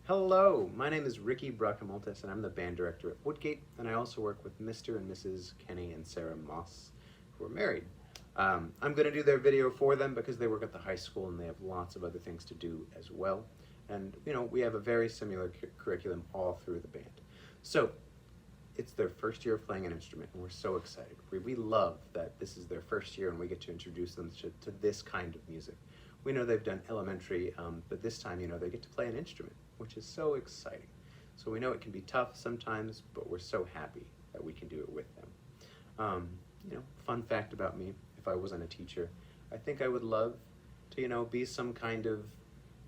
Hello, my name is Ricky Bracamontes and I'm the band director at Woodgate, and I also work with Mr. and Mrs. Kenny and Sarah Moss, who are married. I'm going to do their video for them because they work at the high school and they have lots of other things to do as well. And, we have a very similar curriculum all through the band. So, it's their first year of playing an instrument and we're so excited. We love that this is their first year and we get to introduce them to this kind of music. We know they've done elementary, but this time, they get to play an instrument, which is so exciting. So we know it can be tough sometimes, but we're so happy that we can do it with them. Fun fact about me, if I wasn't a teacher, I think I would love to, be some kind of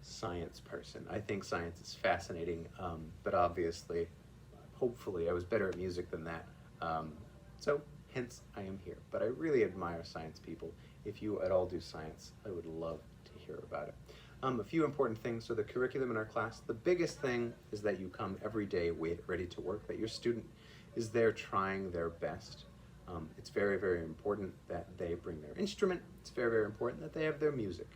science person. I think science is fascinating, but obviously, hopefully, I was better at music than that. So hence I am here. But I really admire science people. If you at all do science, I would love to hear about it. A few important things. So the curriculum in our class, the biggest thing is that you come every day ready to work, that your student is there trying their best. It's very, very important that they bring their instrument. It's very, very important that they have their music.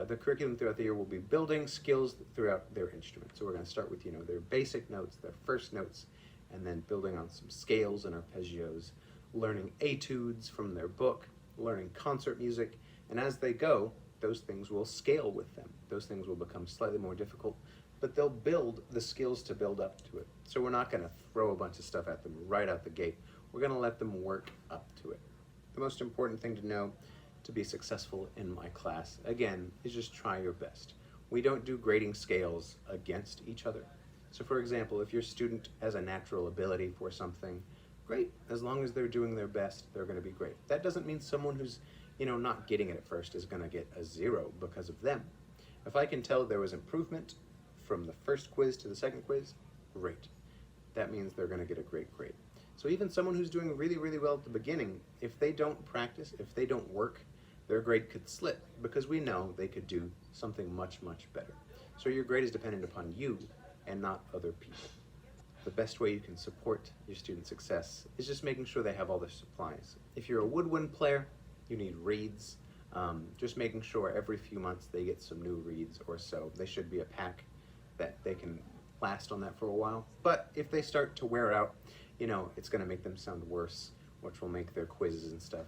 The curriculum throughout the year will be building skills throughout their instrument. So we're going to start with, their basic notes, their first notes, and then building on some scales and arpeggios, learning etudes from their book, learning concert music, and as they go, those things will scale with them. Those things will become slightly more difficult, but they'll build the skills to build up to it. So we're not going to throw a bunch of stuff at them right out the gate. We're going to let them work up to it. The most important thing to know to be successful in my class, again, is just try your best. We don't do grading scales against each other. So for example, if your student has a natural ability for something, great. As long as they're doing their best, they're going to be great. That doesn't mean someone who's not getting it at first is going to get a 0 because of them. If I can tell there was improvement from the first quiz to the second quiz, great. That means they're going to get a great grade. So even someone who's doing really, really well at the beginning, if they don't practice, if they don't work, their grade could slip because we know they could do something much, much better. So your grade is dependent upon you and not other people. The best way you can support your student success is just making sure they have all their supplies. If you're a woodwind player, you need reeds. Just making sure every few months they get some new reeds or so. They should be a pack that they can last on that for a while. But if they start to wear out, it's going to make them sound worse, which will make their quizzes and stuff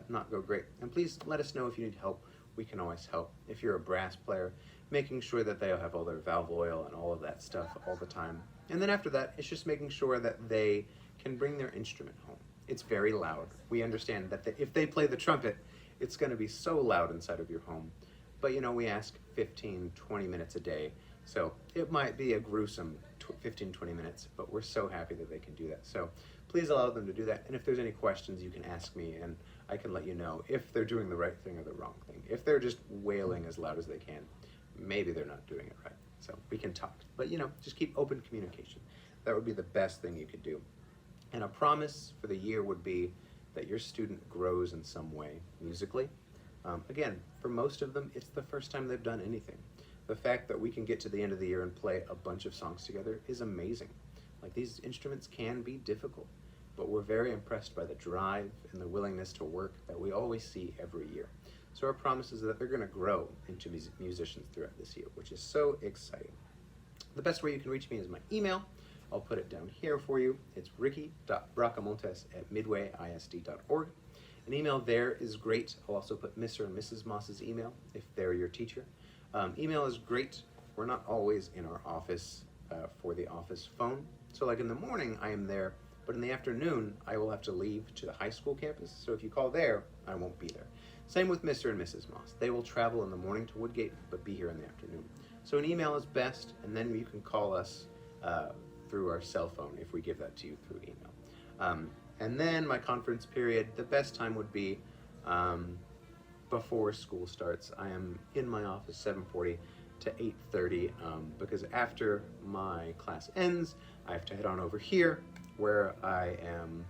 not go great. And please let us know if you need help. We can always help. If you're a brass player, making sure that they'll have all their valve oil and all of that stuff all the time. And then after that, it's just making sure that they can bring their instrument home. It's very loud. We understand that if they play the trumpet, it's going to be so loud inside of your home. But we ask 15, 20 minutes a day. So it might be a gruesome 15, 20 minutes, but we're so happy that they can do that. So please allow them to do that. And if there's any questions, you can ask me and I can let you know if they're doing the right thing or the wrong thing. If they're just wailing as loud as they can, maybe they're not doing it right. So we can talk. But just keep open communication. That would be the best thing you could do. And a promise for the year would be that your student grows in some way musically. Again, for most of them, it's the first time they've done anything. The fact that we can get to the end of the year and play a bunch of songs together is amazing. Like, these instruments can be difficult, but we're very impressed by the drive and the willingness to work that we always see every year. So our promise is that they're going to grow into musicians throughout this year, which is so exciting. The best way you can reach me is my email. I'll put it down here for you. It's ricky.bracamontes@midwayisd.org. An email there is great. I'll also put Mr. and Mrs. Moss's email if they're your teacher. Email is great. We're not always in our office for the office phone. So like in the morning, I am there, but in the afternoon, I will have to leave to the high school campus. So if you call there, I won't be there. Same with Mr. and Mrs. Moss. They will travel in the morning to Woodgate, but be here in the afternoon. So an email is best, and then you can call us through our cell phone if we give that to you through email. And then my conference period, the best time would be before school starts. I am in my office 7:40 to 8:30 because after my class ends, I have to head on over here where I am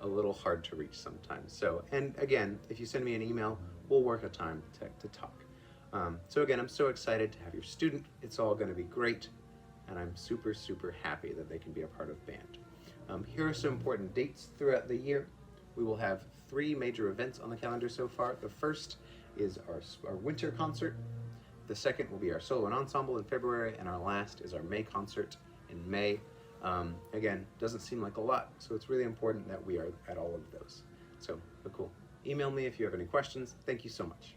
a little hard to reach sometimes. So, and again, if you send me an email, we'll work a time to talk. So again, I'm so excited to have your student. It's all going to be great, and I'm super, super happy that they can be a part of band. Here are some important dates throughout the year. We will have 3 major events on the calendar so far. The first is our winter concert. The second will be our solo and ensemble in February, and our last is our May concert in May. Again, doesn't seem like a lot, so it's really important that we are at all of those. So, but cool. Email me if you have any questions. Thank you so much.